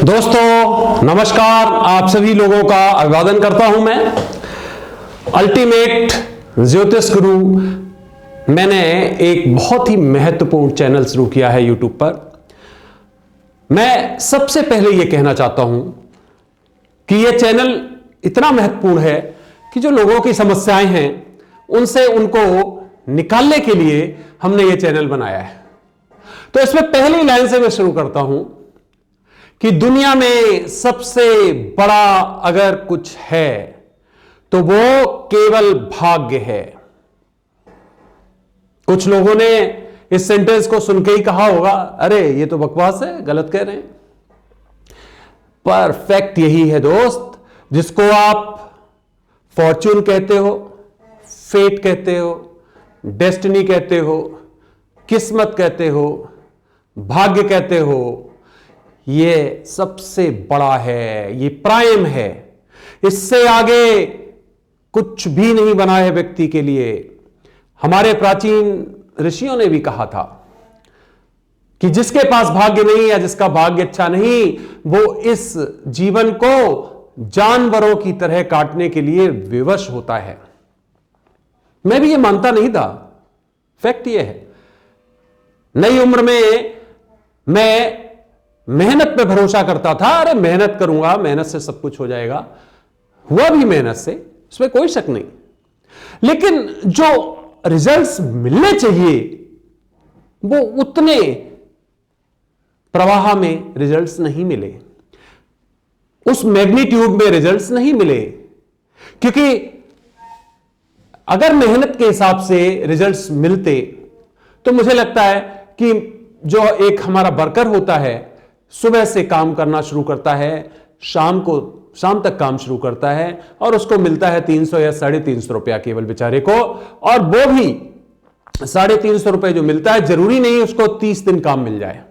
दोस्तों नमस्कार, आप सभी लोगों का अभिवादन करता हूं मैं। अल्टीमेट ज्योतिष गुरु मैंने एक बहुत ही महत्वपूर्ण चैनल शुरू किया है यूट्यूब पर। मैं सबसे पहले यह कहना चाहता हूं कि यह चैनल इतना महत्वपूर्ण है कि जो लोगों की समस्याएं हैं उनसे उनको निकालने के लिए हमने यह चैनल बनाया है। तो इसमें पहली लाइन से मैं शुरू करता हूं कि दुनिया में सबसे बड़ा अगर कुछ है तो वो केवल भाग्य है। कुछ लोगों ने इस सेंटेंस को सुन के ही कहा होगा, अरे ये तो बकवास है, गलत कह रहे हैं। पर फैक्ट यही है दोस्त, जिसको आप फॉर्च्यून कहते हो, फेट कहते हो, डेस्टिनी कहते हो, किस्मत कहते हो, भाग्य कहते हो, ये सबसे बड़ा है, ये प्राइम है। इससे आगे कुछ भी नहीं बना है व्यक्ति के लिए। हमारे प्राचीन ऋषियों ने भी कहा था कि जिसके पास भाग्य नहीं या जिसका भाग्य अच्छा नहीं, वो इस जीवन को जानवरों की तरह काटने के लिए विवश होता है। मैं भी ये मानता नहीं था। फैक्ट ये है, नई उम्र में मैं मेहनत पे भरोसा करता था। अरे मेहनत करूंगा, मेहनत से सब कुछ हो जाएगा। हुआ भी मेहनत से, इसमें कोई शक नहीं। लेकिन जो रिजल्ट्स मिलने चाहिए वो उतने प्रवाह में रिजल्ट्स नहीं मिले, उस मैग्नीट्यूड में रिजल्ट्स नहीं मिले। क्योंकि अगर मेहनत के हिसाब से रिजल्ट्स मिलते तो मुझे लगता है कि जो एक हमारा वर्कर होता है, सुबह से काम करना शुरू करता है, शाम तक काम शुरू करता है और उसको मिलता है 300 या 350 रुपया केवल बेचारे को। और वो भी 350 रुपए जो मिलता है, जरूरी नहीं उसको 30 दिन काम मिल जाए।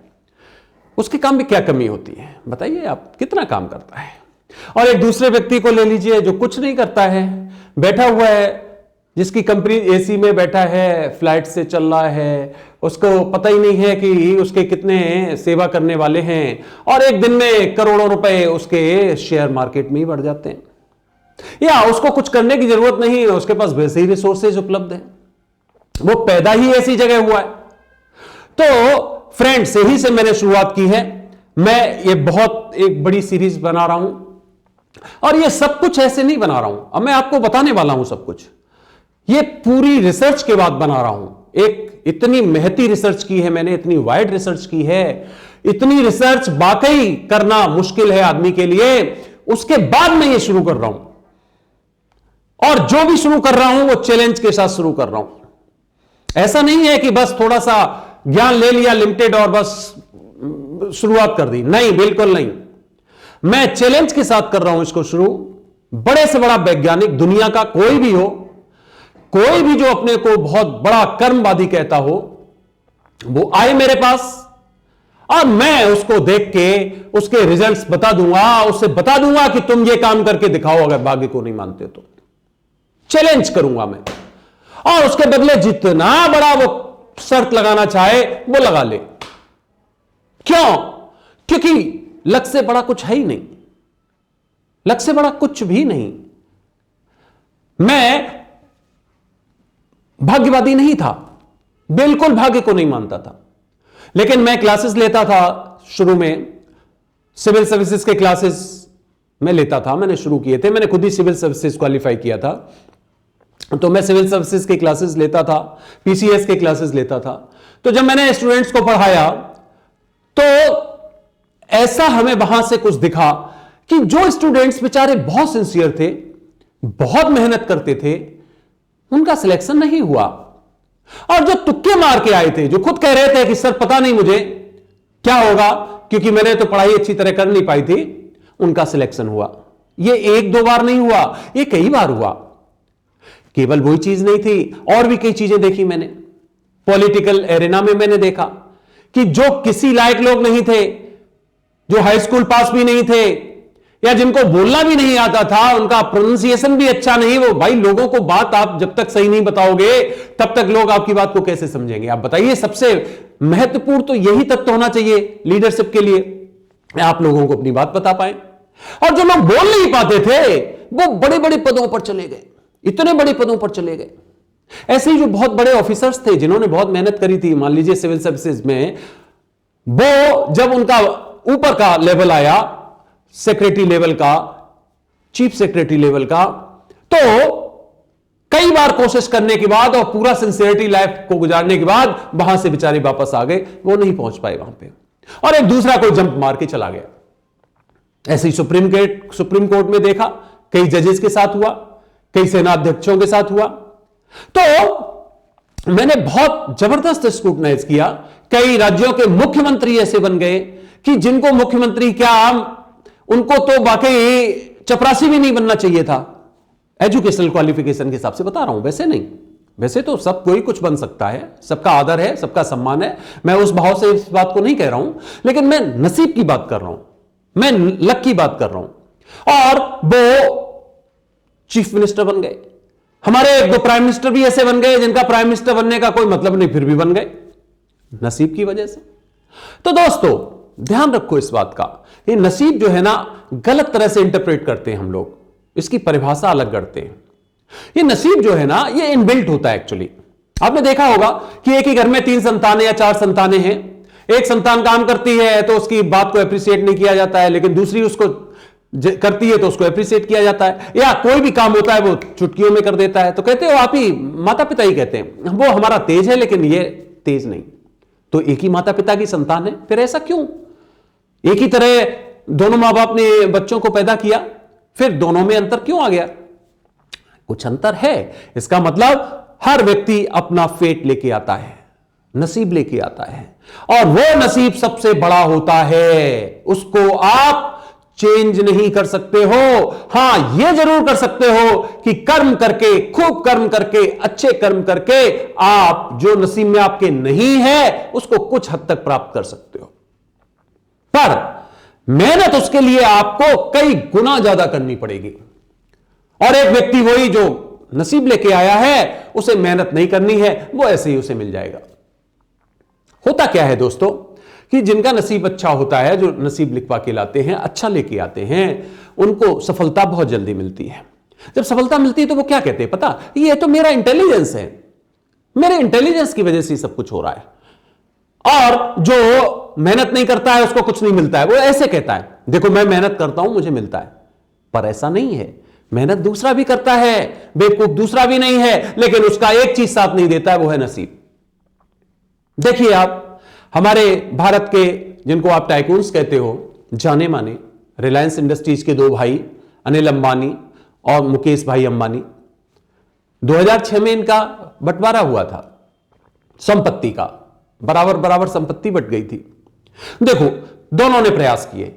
उसके काम में क्या कमी होती है बताइए आप, कितना काम करता है। और एक दूसरे व्यक्ति को ले लीजिए जो कुछ नहीं करता है, बैठा हुआ है, जिसकी कंपनी एसी में बैठा है, फ्लाइट से चल रहा है, उसको पता ही नहीं है कि उसके कितने सेवा करने वाले हैं, और एक दिन में करोड़ों रुपए उसके शेयर मार्केट में ही बढ़ जाते हैं। या उसको कुछ करने की जरूरत नहीं है, उसके पास वैसे ही रिसोर्सेज उपलब्ध है, वो पैदा ही ऐसी जगह हुआ है। तो फ्रेंड्स, यही से मैंने शुरुआत की है। मैं ये बहुत एक बड़ी सीरीज बना रहा हूं और ये सब कुछ ऐसे नहीं बना रहा हूं। अब मैं आपको बताने वाला हूं सब कुछ, ये पूरी रिसर्च के बाद बना रहा हूं। एक इतनी महती रिसर्च की है मैंने, इतनी वाइड रिसर्च की है। इतनी रिसर्च वाकई करना मुश्किल है आदमी के लिए। उसके बाद मैं ये शुरू कर रहा हूं, और जो भी शुरू कर रहा हूं वो चैलेंज के साथ शुरू कर रहा हूं। ऐसा नहीं है कि बस थोड़ा सा ज्ञान ले लिया लिमिटेड और बस शुरुआत कर दी, नहीं, बिल्कुल नहीं। मैं चैलेंज के साथ कर रहा हूं इसको शुरू। बड़े से बड़ा वैज्ञानिक दुनिया का कोई भी हो, कोई भी जो अपने को बहुत बड़ा कर्मवादी कहता हो, वो आए मेरे पास और मैं उसको देख के उसके रिजल्ट्स बता दूंगा, उससे बता दूंगा कि तुम ये काम करके दिखाओ अगर भाग्य को नहीं मानते तो। चैलेंज करूंगा मैं, और उसके बदले जितना बड़ा वो शर्त लगाना चाहे वो लगा ले। क्यों? क्योंकि लक्ष्य से बड़ा कुछ है ही नहीं, लक्ष्य से बड़ा कुछ भी नहीं। मैं भाग्यवादी नहीं था, बिल्कुल भाग्य को नहीं मानता था। लेकिन मैं क्लासेस लेता था शुरू में, सिविल सर्विसेज के क्लासेस मैं लेता था, मैंने शुरू किए थे। मैंने खुद ही सिविल सर्विसेज क्वालिफाई किया था, तो मैं सिविल सर्विसेज के क्लासेस लेता था, पीसीएस के क्लासेस लेता था। तो जब मैंने स्टूडेंट्स को पढ़ाया तो ऐसा हमें वहां से कुछ दिखा कि जो स्टूडेंट्स बेचारे बहुत सिंसियर थे, बहुत मेहनत करते थे, उनका सिलेक्शन नहीं हुआ। और जो तुक्के मार के आए थे, जो खुद कह रहे थे कि सर पता नहीं मुझे क्या होगा क्योंकि मैंने तो पढ़ाई अच्छी तरह कर नहीं पाई थी, उनका सिलेक्शन हुआ। ये एक दो बार नहीं हुआ, ये कई बार हुआ। केवल वही चीज नहीं थी, और भी कई चीजें देखी मैंने। पॉलिटिकल एरेना में मैंने देखा कि जो किसी लायक लोग नहीं थे, जो हाई स्कूल पास भी नहीं थे, या जिनको बोलना भी नहीं आता था, उनका प्रोनाउंसिएशन भी अच्छा नहीं, वो भाई लोगों को बात आप जब तक सही नहीं बताओगे तब तक लोग आपकी बात को कैसे समझेंगे? आप बताइए। सबसे महत्वपूर्ण तो यही तत्व होना चाहिए लीडरशिप के लिए। आप लोगों को अपनी बात बता पाए। और जो लोग बोल नहीं पाते थे वो बड़े बड़े पदों पर चले गए, इतने बड़े पदों पर चले गए। ऐसे ही जो बहुत बड़े ऑफिसर्स थे जिन्होंने बहुत मेहनत करी थी, मान लीजिए सिविल सर्विसेज में, वो जब उनका ऊपर का लेवल आया, सेक्रेटरी लेवल का, चीफ सेक्रेटरी लेवल का, तो कई बार कोशिश करने के बाद और पूरा सिंसियरिटी लाइफ को गुजारने के बाद वहां से बेचारे वापस आ गए, वो नहीं पहुंच पाए वहां पे, और एक दूसरा कोई जंप मार के चला गया। ऐसे ही सुप्रीम कोर्ट में देखा, कई जजेस के साथ हुआ, कई सेनाध्यक्षों के साथ हुआ। तो मैंने बहुत जबरदस्त स्क्रूटनाइज किया, कई राज्यों के मुख्यमंत्री ऐसे बन गए कि जिनको मुख्यमंत्री क्या, उनको तो वाकई चपरासी भी नहीं बनना चाहिए था, एजुकेशनल क्वालिफिकेशन के हिसाब से बता रहा हूं, वैसे नहीं, वैसे तो सब कोई कुछ बन सकता है, सबका आदर है, सबका सम्मान है, मैं उस भाव से इस बात को नहीं कह रहा हूं, लेकिन मैं नसीब की बात कर रहा हूं, मैं लक की बात कर रहा हूं। और वो चीफ मिनिस्टर बन गए, हमारे एक दो प्राइम मिनिस्टर भी ऐसे बन गए जिनका प्राइम मिनिस्टर बनने का कोई मतलब नहीं, फिर भी बन गए नसीब की वजह से। तो दोस्तों ध्यान रखो इस बात का, ये नसीब जो है ना गलत तरह से इंटरप्रेट करते हैं हम लोग, इसकी परिभाषा अलग करते हैं। ये नसीब जो है ना ये इनबिल्ट होता है एक्चुअली। आपने देखा होगा कि एक ही घर में 3 संतानें या 4 संतानें हैं, एक संतान काम करती है तो उसकी बात को एप्रिशिएट नहीं किया जाता है, लेकिन दूसरी उसको करती है तो उसको एप्रिशिएट किया जाता है, या कोई भी काम होता है वो चुटकियों में कर देता है, तो कहते हो आप ही माता पिता ही कहते हैं वो हमारा तेज है लेकिन ये तेज नहीं। तो एक ही माता पिता की संतान है, फिर ऐसा क्यों? एक ही तरह दोनों मां बाप ने बच्चों को पैदा किया, फिर दोनों में अंतर क्यों आ गया? कुछ अंतर है। इसका मतलब हर व्यक्ति अपना फेट लेके आता है, नसीब लेके आता है, और वो नसीब सबसे बड़ा होता है, उसको आप चेंज नहीं कर सकते हो। हां यह जरूर कर सकते हो कि कर्म करके, खूब कर्म करके, अच्छे कर्म करके आप जो नसीब में आपके नहीं है उसको कुछ हद तक प्राप्त कर सकते हो, पर मेहनत उसके लिए आपको कई गुना ज्यादा करनी पड़ेगी। और एक व्यक्ति वही जो नसीब लेके आया है उसे मेहनत नहीं करनी है, वो ऐसे ही उसे मिल जाएगा। होता क्या है दोस्तों कि जिनका नसीब अच्छा होता है, जो नसीब लिखवा के लाते हैं, अच्छा लेके आते हैं, उनको सफलता बहुत जल्दी मिलती है। जब सफलता मिलती है तो वो क्या कहते हैं पता? ये तो मेरा इंटेलिजेंस है, मेरे इंटेलिजेंस की वजह से सब कुछ हो रहा है, और जो मेहनत नहीं करता है उसको कुछ नहीं मिलता है। वो ऐसे कहता है देखो मैं मेहनत करता हूं मुझे मिलता है, पर ऐसा नहीं है। मेहनत दूसरा भी करता है, बेवकूफ दूसरा भी नहीं है, लेकिन उसका एक चीज साथ नहीं देता है, वो है नसीब। देखिए आप हमारे भारत के जिनको आप टाइकून्स कहते हो, जाने माने रिलायंस इंडस्ट्रीज के 2 भाई अनिल अंबानी और मुकेश भाई अंबानी, 2006 में इनका बंटवारा हुआ था संपत्ति का, बराबर बराबर संपत्ति बंट गई थी। देखो दोनों ने प्रयास किए,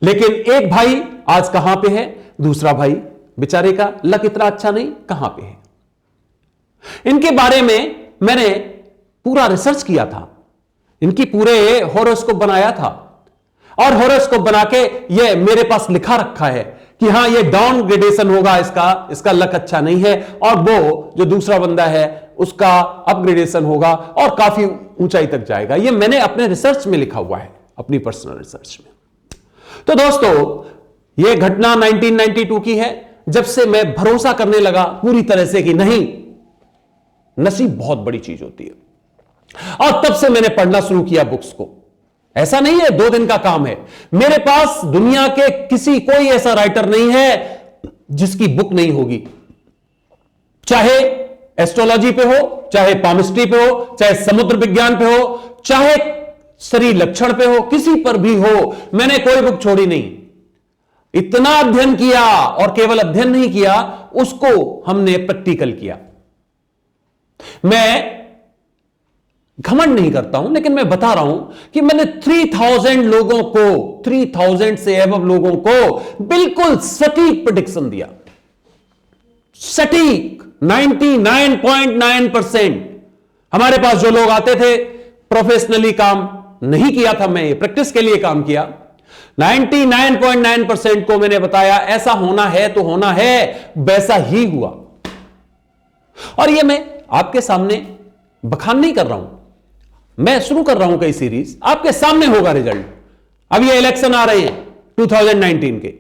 लेकिन एक भाई आज कहां पे है, दूसरा भाई बेचारे का लक इतना अच्छा नहीं, कहां पे है। इनके बारे में मैंने पूरा रिसर्च किया था, इनकी पूरे हॉरोस्कोप बनाया था, और हॉरोस्कोप बना के ये मेरे पास लिखा रखा है कि हां ये डाउन ग्रेडेशन होगा, इसका लक अच्छा नहीं है, और वो जो दूसरा बंदा है उसका अपग्रेडेशन होगा और काफी ऊंचाई तक जाएगा। ये मैंने अपने रिसर्च में लिखा हुआ है, अपनी पर्सनल रिसर्च में। तो दोस्तों ये घटना 1992 की है, जब से मैं भरोसा करने लगा पूरी तरह से कि नहीं, नसीब बहुत बड़ी चीज होती है, और तब से मैंने पढ़ना शुरू किया बुक्स को। ऐसा नहीं है 2 दिन का काम है, मेरे पास दुनिया के कोई ऐसा राइटर नहीं है जिसकी बुक नहीं होगी, चाहे एस्ट्रोलॉजी पे हो, चाहे पामिस्ट्री पे हो, चाहे समुद्र विज्ञान पे हो, चाहे शरीर लक्षण पे हो, किसी पर भी हो, मैंने कोई बुक छोड़ी नहीं। इतना अध्ययन किया, और केवल अध्ययन नहीं किया, उसको हमने प्रैक्टिकल किया। मैं घमंड नहीं करता हूं, लेकिन मैं बता रहा हूं कि मैंने 3000 लोगों को, 3000 से एबव लोगों को बिल्कुल सटीक प्रेडिक्शन दिया, सटीक 99.9%। हमारे पास जो लोग आते थे, प्रोफेशनली काम नहीं किया था, मैं प्रैक्टिस के लिए काम किया, 99.9% को मैंने बताया ऐसा होना है तो होना है, वैसा ही हुआ। और ये मैं आपके सामने बखान नहीं कर रहा हूं, मैं शुरू कर रहा हूं कई सीरीज, आपके सामने होगा रिजल्ट। अब ये इलेक्शन आ रहे हैं 2019 के,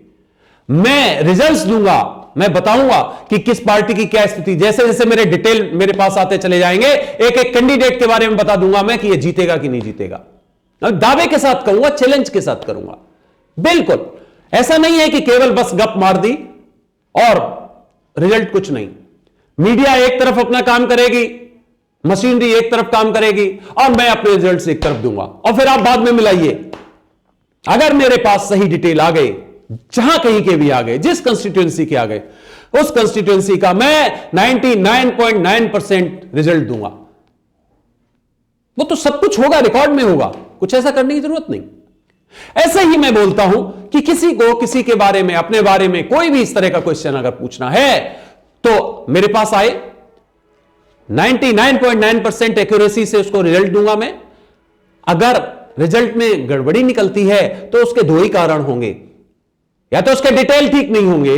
मैं रिजल्ट्स दूंगा, मैं बताऊंगा कि किस पार्टी की क्या स्थिति, जैसे जैसे मेरे डिटेल मेरे पास आते चले जाएंगे, एक एक कैंडिडेट के बारे में बता दूंगा मैं कि ये जीतेगा कि नहीं जीतेगा। दावे के साथ कहूंगा, चैलेंज के साथ करूंगा। बिल्कुल ऐसा नहीं है कि केवल बस गप मार दी और रिजल्ट कुछ नहीं। मीडिया एक तरफ अपना काम करेगी, मशीनरी एक तरफ काम करेगी, और मैं अपने रिजल्ट एक तरफ दूंगा, और फिर आप बाद में मिलाइए। अगर मेरे पास सही डिटेल आ गई, जहां कहीं के भी आ गए, जिस कंस्टिट्यूएंसी के आ गए, उस कंस्टिट्यूएंसी का मैं 99.9% रिजल्ट दूंगा। वो तो सब कुछ होगा, रिकॉर्ड में होगा, कुछ ऐसा करने की जरूरत नहीं। ऐसे ही मैं बोलता हूं कि किसी को किसी के बारे में, अपने बारे में कोई भी इस तरह का क्वेश्चन अगर पूछना है तो मेरे पास आए, 99.9% एक्यूरेसी से उसको रिजल्ट दूंगा मैं। अगर रिजल्ट में गड़बड़ी निकलती है तो उसके दो ही कारण होंगे, या तो उसके डिटेल ठीक नहीं होंगे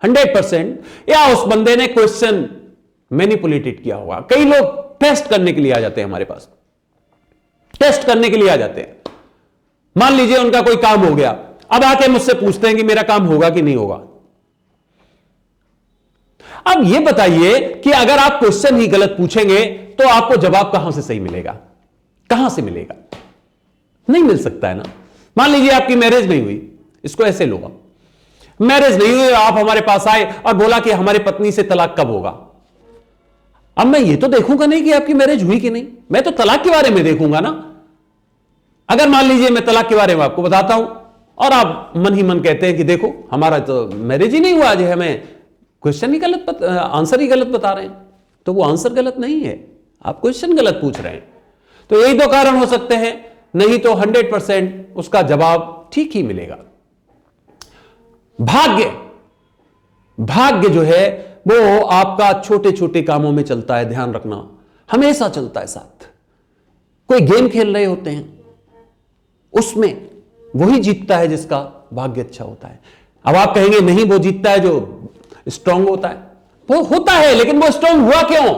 100%, या उस बंदे ने क्वेश्चन मैनिपुलेटेड किया होगा। कई लोग टेस्ट करने के लिए आ जाते हैं हमारे पास, टेस्ट करने के लिए आ जाते हैं। मान लीजिए उनका कोई काम हो गया, अब आके मुझसे पूछते हैं कि मेरा काम होगा कि नहीं होगा। अब यह बताइए कि अगर आप क्वेश्चन ही गलत पूछेंगे तो आपको जवाब कहां से सही मिलेगा, कहां से मिलेगा? नहीं मिल सकता है ना। मान लीजिए आपकी मैरिज नहीं हुई, इसको ऐसे लो, मैरिज नहीं हुई, आप हमारे पास आए और बोला कि हमारी पत्नी से तलाक कब होगा। अब मैं ये तो देखूंगा नहीं कि आपकी मैरिज हुई कि नहीं, मैं तो तलाक के बारे में देखूंगा ना। अगर मान लीजिए मैं तलाक के बारे में आपको बताता हूं और आप मन ही मन कहते हैं कि देखो हमारा तो मैरिज ही नहीं हुआ, आज हमें क्वेश्चन ही गलत, आंसर ही गलत बता रहे हैं, तो वो आंसर गलत नहीं है, आप क्वेश्चन गलत पूछ रहे हैं। तो यही दो कारण हो सकते हैं, नहीं तो 100% उसका जवाब ठीक ही मिलेगा। भाग्य जो है वो आपका छोटे छोटे कामों में चलता है, ध्यान रखना, हमेशा चलता है साथ। कोई गेम खेल रहे होते हैं, उसमें वही जीतता है जिसका भाग्य अच्छा होता है। अब आप कहेंगे नहीं, वो जीतता है जो स्ट्रांग होता है। वो होता है, लेकिन वो स्ट्रांग हुआ क्यों?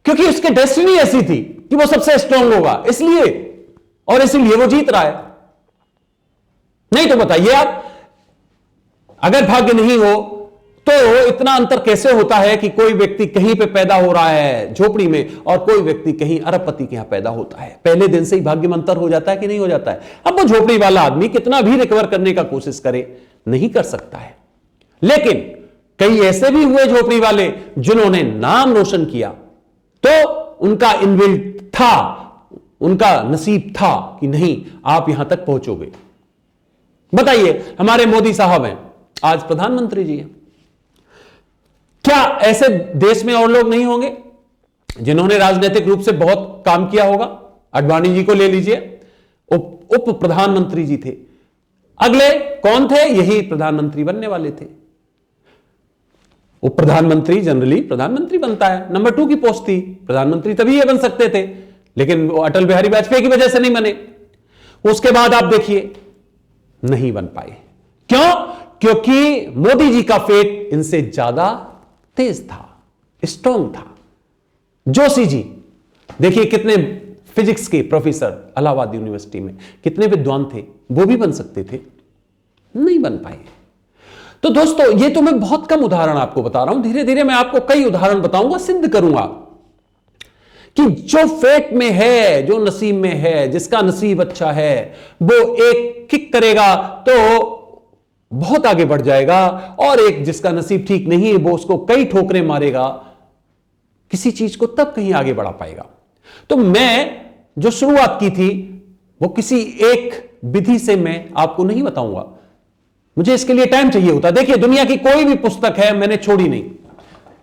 क्योंकि उसकी डेस्टिनी ऐसी थी कि वो सबसे स्ट्रांग होगा, इसलिए, और इसलिए वो जीत रहा है। नहीं तो बताइए आप, अगर भाग्य नहीं हो तो इतना अंतर कैसे होता है कि कोई व्यक्ति कहीं पे पैदा हो रहा है झोपड़ी में और कोई व्यक्ति कहीं अरबपति के यहां पैदा होता है? पहले दिन से ही भाग्य में अंतर हो जाता है कि नहीं हो जाता है? अब वो झोपड़ी वाला आदमी कितना भी रिकवर करने का कोशिश करे, नहीं कर सकता है। लेकिन कई ऐसे भी हुए झोपड़ी वाले जिन्होंने नाम रोशन किया, तो उनका इनबिल्ट था, उनका नसीब था कि नहीं आप यहां तक पहुंचोगे। बताइए, हमारे मोदी साहब हैं, आज प्रधानमंत्री जी हैं। क्या ऐसे देश में और लोग नहीं होंगे जिन्होंने राजनीतिक रूप से बहुत काम किया होगा? अडवाणी जी को ले लीजिए, उप प्रधानमंत्री जी थे, अगले कौन थे? यही प्रधानमंत्री बनने वाले थे। उप प्रधानमंत्री जनरली प्रधानमंत्री बनता है, नंबर 2 की पोस्ट थी, प्रधानमंत्री तभी ये बन सकते थे, लेकिन वो अटल बिहारी वाजपेयी की वजह से नहीं बने। उसके बाद आप देखिए नहीं बन पाए। क्यों? क्योंकि मोदी जी का फेट इनसे ज्यादा तेज था, स्ट्रांग था। जोशी जी देखिए कितने फिजिक्स के प्रोफेसर इलाहाबाद यूनिवर्सिटी में, कितने विद्वान थे, वो भी बन सकते थे, नहीं बन पाए। तो दोस्तों ये तो मैं बहुत कम उदाहरण आपको बता रहा हूं, धीरे धीरे मैं आपको कई उदाहरण बताऊंगा, सिद्ध करूंगा कि जो फेट में है, जो नसीब में है, जिसका नसीब अच्छा है, वो एक किक करेगा तो बहुत आगे बढ़ जाएगा, और एक जिसका नसीब ठीक नहीं है वो उसको कई ठोकरें मारेगा, किसी चीज को तब कहीं आगे बढ़ा पाएगा। तो मैं जो शुरुआत की थी वो किसी एक विधि से मैं आपको नहीं बताऊंगा, मुझे इसके लिए टाइम चाहिए होता। देखिए दुनिया की कोई भी पुस्तक है मैंने छोड़ी नहीं।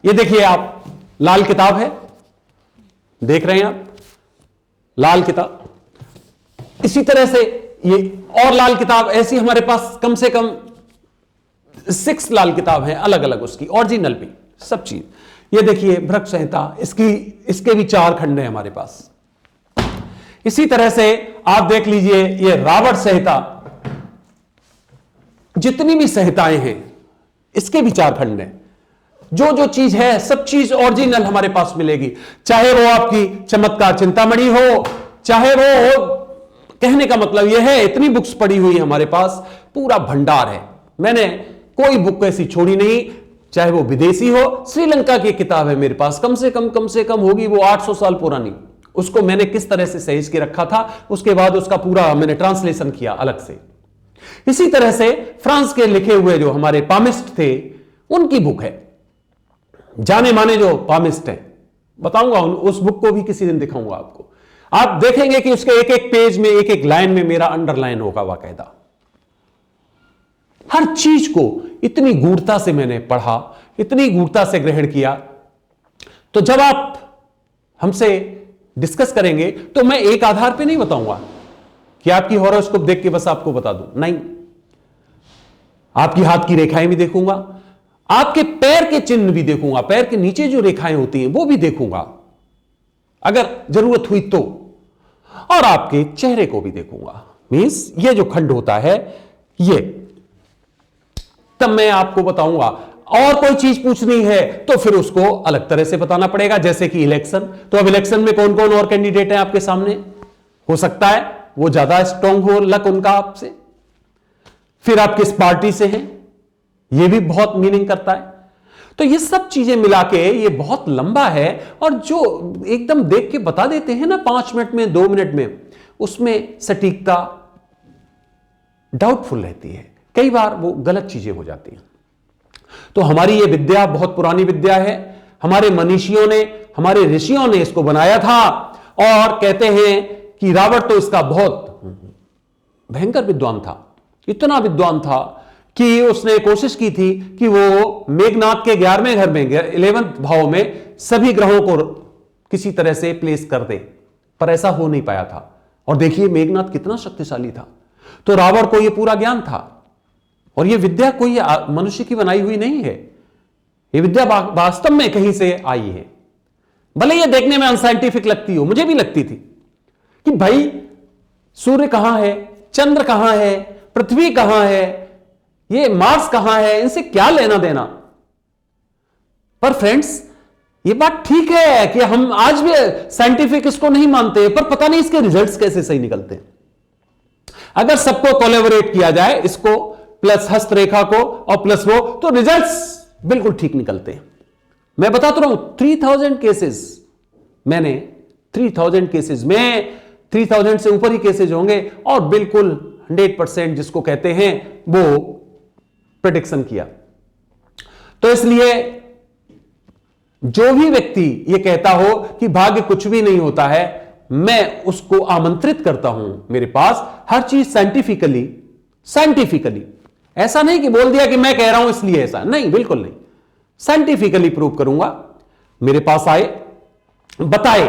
ये देखिए आप, लाल किताब है, देख रहे हैं आप, लाल किताब। इसी तरह से ये और लाल किताब, ऐसी हमारे पास कम से कम 6 लाल किताब हैं अलग अलग, उसकी ओरिजिनल भी सब चीज। ये देखिए भृग संहिता, इसके भी 4 खंड हैं हमारे पास। इसी तरह से आप देख लीजिए ये रावण संहिता, जितनी भी संहिताएं हैं इसके भी 4 खंड हैं। जो जो चीज है सब चीज ओरिजिनल हमारे पास मिलेगी, चाहे वो आपकी चमत्कार चिंतामणि हो, चाहे वो कहने का मतलब यह है, इतनी बुक्स पड़ी हुई है हमारे पास, पूरा भंडार है। मैंने कोई बुक ऐसी छोड़ी नहीं, चाहे वो विदेशी हो। श्रीलंका की किताब है मेरे पास, कम से कम होगी वो 800 साल पुरानी। उसको मैंने किस तरह से सहेज के रखा था, उसके बाद उसका पूरा मैंने ट्रांसलेशन किया अलग से। इसी तरह से फ्रांस के लिखे हुए जो हमारे पामिस्ट थे, उनकी बुक है, जाने माने जो पामिस्ट हैं, बताऊंगा उस बुक को भी किसी दिन दिखाऊंगा आपको। आप देखेंगे कि उसके एक एक पेज में, एक एक लाइन में मेरा अंडरलाइन होगा बाकायदा। हर चीज को इतनी गूढ़ता से मैंने पढ़ा, इतनी गूढ़ता से ग्रहण किया। तो जब आप हमसे डिस्कस करेंगे तो मैं एक आधार पे नहीं बताऊंगा कि आपकी हॉरोस्कोप देख के बस आपको बता दूं, नहीं। आपकी हाथ की रेखाएं भी देखूंगा, आपके पैर के चिन्ह भी देखूंगा, पैर के नीचे जो रेखाएं होती हैं वो भी देखूंगा अगर जरूरत हुई तो, और आपके चेहरे को भी देखूंगा। मींस ये जो खंड होता है ये, तब मैं आपको बताऊंगा। और कोई चीज पूछनी है तो फिर उसको अलग तरह से बताना पड़ेगा, जैसे कि इलेक्शन। तो अब इलेक्शन में कौन कौन और कैंडिडेट है आपके सामने, हो सकता है वो ज्यादा स्ट्रांग हो लक उनका आपसे, फिर आप किस पार्टी से हैं, ये भी बहुत मीनिंग करता है। तो ये सब चीजें मिला के ये बहुत लंबा है, और जो एकदम देख के बता देते हैं ना 5 मिनट में, 2 मिनट में, उसमें सटीकता डाउटफुल रहती है, कई बार वो गलत चीजें हो जाती हैं। तो हमारी ये विद्या बहुत पुरानी विद्या है, हमारे मनीषियों ने, हमारे ऋषियों ने इसको बनाया था, और कहते हैं कि रावण तो इसका बहुत भयंकर विद्वान था, इतना विद्वान था कि उसने कोशिश की थी कि वो मेघनाथ के 11वें घर में, 11th भाव में सभी ग्रहों को किसी तरह से प्लेस कर दे, पर ऐसा हो नहीं पाया था। और देखिए मेघनाथ कितना शक्तिशाली था। तो रावण को यह पूरा ज्ञान था, और यह विद्या कोई मनुष्य की बनाई हुई नहीं है, यह विद्या वास्तव में कहीं से आई है। भले यह देखने में अनसाइंटिफिक लगती हो, मुझे भी लगती थी कि भाई सूर्य कहां है, चंद्र कहां है, पृथ्वी कहां है, ये मार्स कहां है, इनसे क्या लेना देना। पर फ्रेंड्स ये बात ठीक है कि हम आज भी साइंटिफिक इसको नहीं मानते, पर पता नहीं इसके रिजल्ट्स कैसे सही निकलते हैं। अगर सबको कोलैबोरेट किया जाए, इसको प्लस हस्तरेखा को और प्लस वो, तो रिजल्ट्स बिल्कुल ठीक निकलते हैं। मैं बताता रहा हूं 3000 केसेस, मैंने 3000 केसेस में 3000 से ऊपर ही केसेस होंगे, और बिल्कुल 100% जिसको कहते हैं वो प्रेडिक्शन किया। तो इसलिए जो भी व्यक्ति ये कहता हो कि भाग्य कुछ भी नहीं होता है, मैं उसको आमंत्रित करता हूं मेरे पास हर चीज साइंटिफिकली, ऐसा नहीं कि बोल दिया कि मैं कह रहा हूं इसलिए ऐसा, नहीं, बिल्कुल नहीं, साइंटिफिकली प्रूव करूंगा। मेरे पास आए, बताए,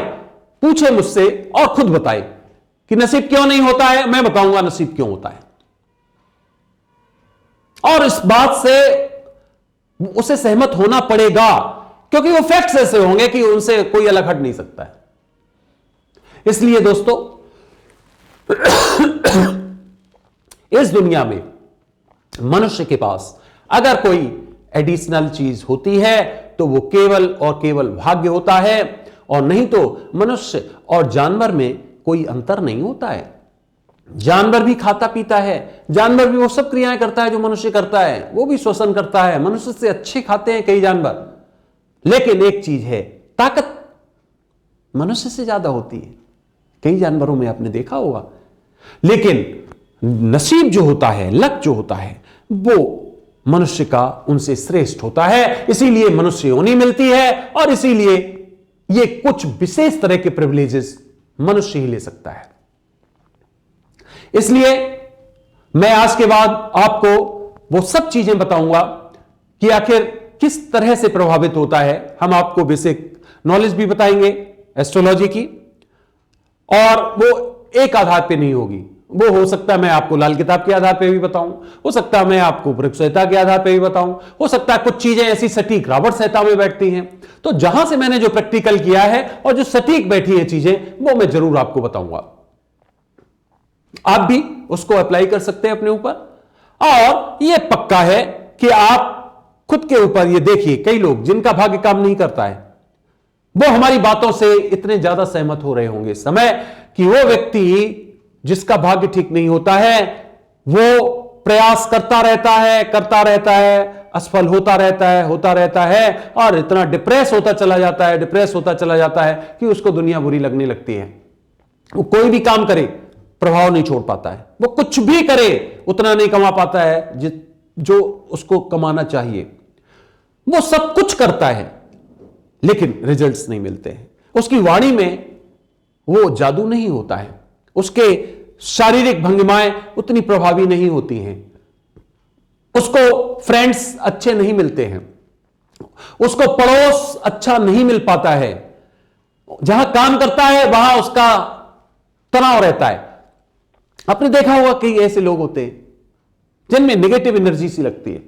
पूछे मुझसे और खुद बताए कि नसीब क्यों नहीं होता है, मैं बताऊंगा नसीब क्यों होता है। और इस बात से उसे सहमत होना पड़ेगा, क्योंकि वो फैक्ट्स ऐसे होंगे कि उनसे कोई अलग हट नहीं सकता है। इसलिए दोस्तों इस दुनिया में मनुष्य के पास अगर कोई एडिशनल चीज होती है तो वो केवल और केवल भाग्य होता है, और नहीं तो मनुष्य और जानवर में कोई अंतर नहीं होता है। जानवर भी खाता पीता है, जानवर भी वो सब क्रियाएं करता है जो मनुष्य करता है, वो भी श्वसन करता है, मनुष्य से अच्छे खाते हैं कई जानवर। लेकिन एक चीज है, ताकत मनुष्य से ज्यादा होती है, कई जानवरों में आपने देखा होगा। लेकिन नसीब जो होता है, लक जो होता है, वो मनुष्य का उनसे श्रेष्ठ होता है। इसीलिए मनुष्य योनि मिलती है, और इसीलिए ये कुछ विशेष तरह के प्रिविलेजेस मनुष्य ही ले सकता है। इसलिए मैं आज के बाद आपको वो सब चीजें बताऊंगा कि आखिर किस तरह से प्रभावित होता है। हम आपको बेसिक नॉलेज भी बताएंगे एस्ट्रोलॉजी की, और वो एक आधार पे नहीं होगी, वो हो सकता है मैं आपको लाल किताब के आधार पे भी बताऊं, हो सकता है मैं आपको वृक्ष संहिता के आधार पे भी बताऊं, हो सकता है कुछ चीजें ऐसी सटीक रावण संहिता में बैठती हैं। तो जहां से मैंने जो प्रैक्टिकल किया है और जो सटीक बैठी है चीजें, वो मैं जरूर आपको बताऊंगा। आप भी उसको अप्लाई कर सकते हैं अपने ऊपर, और यह पक्का है कि आप खुद के ऊपर ये देखिए, कई लोग जिनका भाग्य काम नहीं करता है, वो हमारी बातों से इतने ज्यादा सहमत हो रहे होंगे इस समय कि वो व्यक्ति जिसका भाग्य ठीक नहीं होता है वो प्रयास करता रहता है, असफल होता रहता है और इतना डिप्रेस होता चला जाता है कि उसको दुनिया बुरी लगने लगती है। वो कोई भी काम करे प्रभाव नहीं छोड़ पाता है, वो कुछ भी करे उतना नहीं कमा पाता है जो उसको कमाना चाहिए। वो सब कुछ करता है लेकिन रिजल्ट्स नहीं मिलते हैं। उसकी वाणी में वो जादू नहीं होता है, उसके शारीरिक भंगिमाएं उतनी प्रभावी नहीं होती हैं, उसको फ्रेंड्स अच्छे नहीं मिलते हैं, उसको पड़ोस अच्छा नहीं मिल पाता है, जहां काम करता है वहां उसका तनाव रहता है। आपने देखा होगा कई ऐसे लोग होते हैं जिनमें नेगेटिव एनर्जी सी लगती है,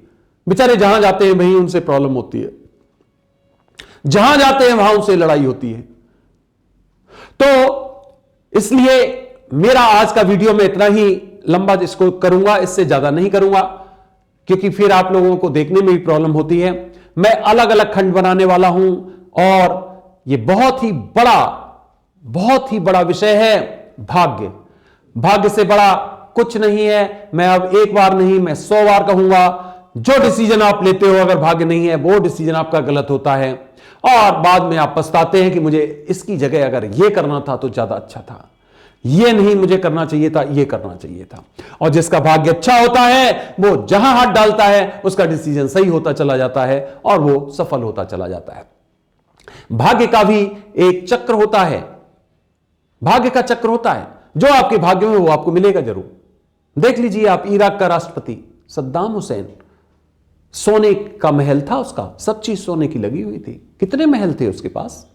बेचारे जहां जाते हैं वहीं उनसे प्रॉब्लम होती है, जहां जाते हैं वहां उनसे लड़ाई होती है। तो इसलिए मेरा आज का वीडियो में इतना ही लंबा इसको करूंगा, इससे ज्यादा नहीं करूंगा, क्योंकि फिर आप लोगों को देखने में भी प्रॉब्लम होती है। मैं अलग अलग खंड बनाने वाला हूं और यह बहुत ही बड़ा विषय है भाग्य। भाग्य से बड़ा कुछ नहीं है। मैं अब एक बार नहीं, मैं 100 बार कहूंगा, जो डिसीजन आप लेते हो अगर भाग्य नहीं है वो डिसीजन आपका गलत होता है और बाद में आप पछताते हैं कि मुझे इसकी जगह अगर यह करना था तो ज्यादा अच्छा था, यह नहीं मुझे करना चाहिए था, यह करना चाहिए था। और जिसका भाग्य अच्छा होता है वो जहां हाथ डालता है उसका डिसीजन सही होता चला जाता है और वो सफल होता चला जाता है। भाग्य का भी एक चक्र होता है, भाग्य का चक्र होता है, जो आपके भाग्य में वो आपको मिलेगा जरूर। देख लीजिए आप, इराक का राष्ट्रपति सद्दाम हुसैन, सोने का महल था उसका, सब चीज सोने की लगी हुई थी, कितने महल थे उसके पास।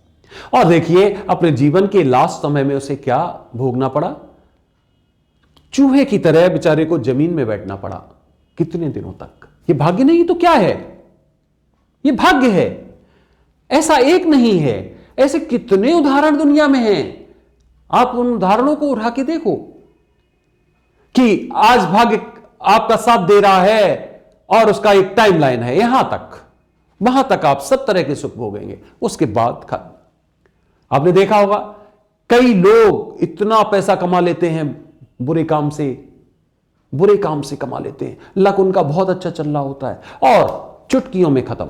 और देखिए अपने जीवन के लास्ट समय में उसे क्या भोगना पड़ा, चूहे की तरह बेचारे को जमीन में बैठना पड़ा कितने दिनों तक। ये भाग्य नहीं तो क्या है, ये भाग्य है। ऐसा एक नहीं है, ऐसे कितने उदाहरण दुनिया में हैं। आप उन उदाहरणों को उठा के देखो कि आज भाग्य आपका साथ दे रहा है और उसका एक टाइमलाइन है, यहां तक, वहां तक आप सब तरह के सुख भोगेंगे, उसके बाद खत्म। आपने देखा होगा कई लोग इतना पैसा कमा लेते हैं बुरे काम से कमा लेते हैं, लक उनका बहुत अच्छा चल रहा होता है और चुटकियों में खत्म।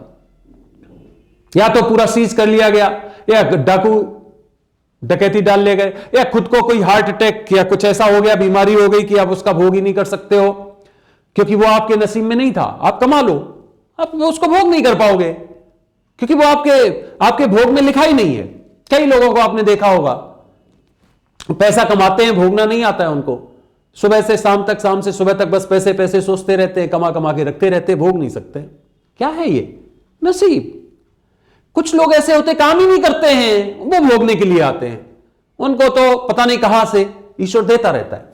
या तो पूरा सीज कर लिया गया, या डाकू डकैती डाल ले गए, या खुद को कोई हार्ट अटैक या कुछ ऐसा हो गया, बीमारी हो गई कि आप उसका भोग ही नहीं कर सकते हो क्योंकि वो आपके नसीब में नहीं था। आप कमा लो, आप उसको भोग नहीं कर पाओगे क्योंकि वो आपके भोग में लिखा ही नहीं है। कई लोगों को आपने देखा होगा पैसा कमाते हैं, भोगना नहीं आता है उनको, सुबह से शाम तक, शाम से सुबह तक बस पैसे पैसे सोचते रहते हैं, कमा कमा के रखते रहते हैं, भोग नहीं सकते। क्या है ये? नसीब। कुछ लोग ऐसे होते काम ही नहीं करते हैं, वो भोगने के लिए आते हैं, उनको तो पता नहीं कहां से ईश्वर देता रहता है।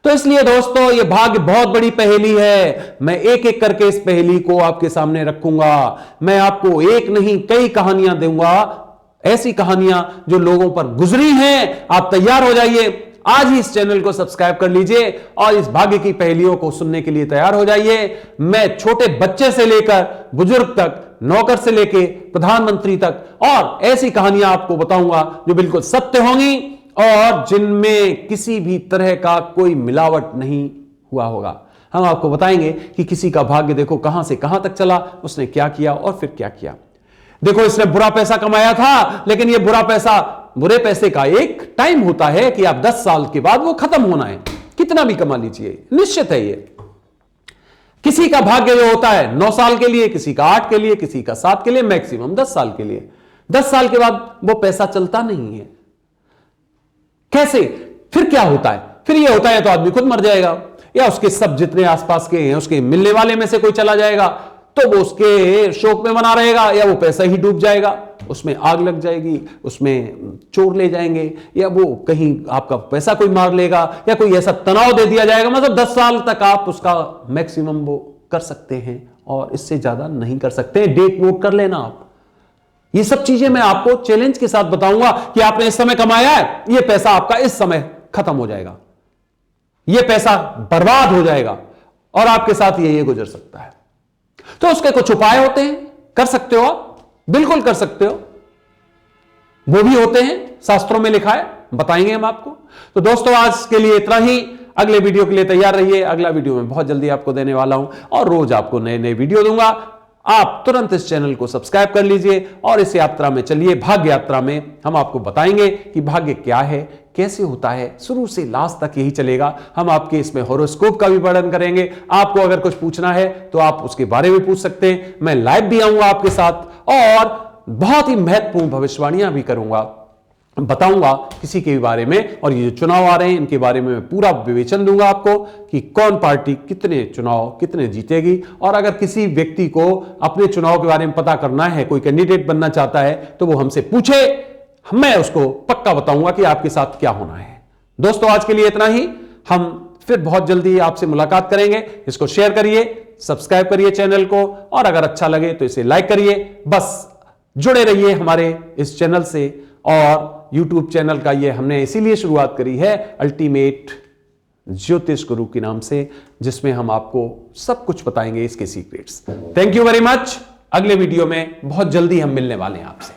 तो इसलिए दोस्तों ये भाग्य बहुत बड़ी पहेली है। मैं एक एक करके इस पहेली को आपके सामने रखूंगा। मैं आपको एक नहीं कई कहानियां दूंगा, ऐसी कहानियां जो लोगों पर गुजरी हैं। आप तैयार हो जाइए, आज ही इस चैनल को सब्सक्राइब कर लीजिए और इस भाग्य की पहेलियों को सुनने के लिए तैयार हो जाइए। मैं छोटे बच्चे से लेकर बुजुर्ग तक, नौकर से लेकर प्रधानमंत्री तक और ऐसी कहानियां आपको बताऊंगा जो बिल्कुल सत्य होंगी और जिनमें किसी भी तरह का कोई मिलावट नहीं हुआ होगा। हम आपको बताएंगे कि किसी का भाग्य देखो कहां से कहां तक चला, उसने क्या किया और फिर क्या किया। देखो इसने बुरा पैसा कमाया था, लेकिन ये बुरे पैसे का एक टाइम होता है कि आप 10 साल के बाद वो खत्म होना है, कितना भी कमा लीजिए, निश्चित है ये। किसी का भाग्य जो होता है 9 साल के लिए, किसी का 8 के लिए, किसी का 7 के लिए, मैक्सिमम 10 साल के लिए। 10 साल के बाद वो पैसा चलता नहीं है। कैसे? फिर क्या होता है? फिर ये होता है तो आदमी खुद मर जाएगा या उसके सब जितने आसपास के हैं उसके मिलने वाले में से कोई चला जाएगा, तो वो उसके शोक में बना रहेगा, या वो पैसा ही डूब जाएगा, उसमें आग लग जाएगी, उसमें चोर ले जाएंगे, या वो कहीं आपका पैसा कोई मार लेगा, या कोई ऐसा तनाव दे दिया जाएगा। मतलब 10 साल तक आप उसका मैक्सिमम वो कर सकते हैं और इससे ज्यादा नहीं कर सकते। डेट नोट कर लेना आप। ये सब चीजें मैं आपको चैलेंज के साथ बताऊंगा कि आपने इस समय कमाया है, ये पैसा आपका इस समय खत्म हो जाएगा, ये पैसा बर्बाद हो जाएगा और आपके साथ ये गुजर सकता है। तो उसके कुछ उपाय होते हैं, कर सकते हो आप, बिल्कुल कर सकते हो, वो भी होते हैं, शास्त्रों में लिखा है। बताएंगे हम आपको। तो दोस्तों आज के लिए इतना ही, अगले वीडियो के लिए तैयार रहिए। अगला वीडियो मैं बहुत जल्दी आपको देने वाला हूं और रोज आपको नए नए वीडियो दूंगा। आप तुरंत इस चैनल को सब्सक्राइब कर लीजिए और इस यात्रा में चलिए, भाग्य यात्रा में। हम आपको बताएंगे कि भाग्य क्या है, कैसे होता है, शुरू से लास्ट तक यही चलेगा। हम आपके इसमें हॉरोस्कोप का भी वर्णन करेंगे। आपको अगर कुछ पूछना है तो आप उसके बारे में पूछ सकते हैं। मैं लाइव भी आऊंगा आपके साथ और बहुत ही महत्वपूर्ण भविष्यवाणियां भी करूंगा, बताऊंगा किसी के बारे में। और ये जो चुनाव आ रहे हैं इनके बारे में मैं पूरा विवेचन दूंगा आपको कि कौन पार्टी कितने चुनाव कितने जीतेगी। और अगर किसी व्यक्ति को अपने चुनाव के बारे में पता करना है, कोई कैंडिडेट बनना चाहता है, तो वो हमसे पूछे, मैं उसको पक्का बताऊंगा कि आपके साथ क्या होना है। दोस्तों आज के लिए इतना ही, हम फिर बहुत जल्दी आपसे मुलाकात करेंगे। इसको शेयर करिए, सब्सक्राइब करिए चैनल को, और अगर अच्छा लगे तो इसे लाइक करिए। बस जुड़े रहिए हमारे इस चैनल से। और YouTube चैनल का ये हमने इसीलिए शुरुआत करी है अल्टीमेट ज्योतिष गुरु के नाम से, जिसमें हम आपको सब कुछ बताएंगे, इसके secrets. Thank you very much. अगले वीडियो में बहुत जल्दी हम मिलने वाले हैं आपसे।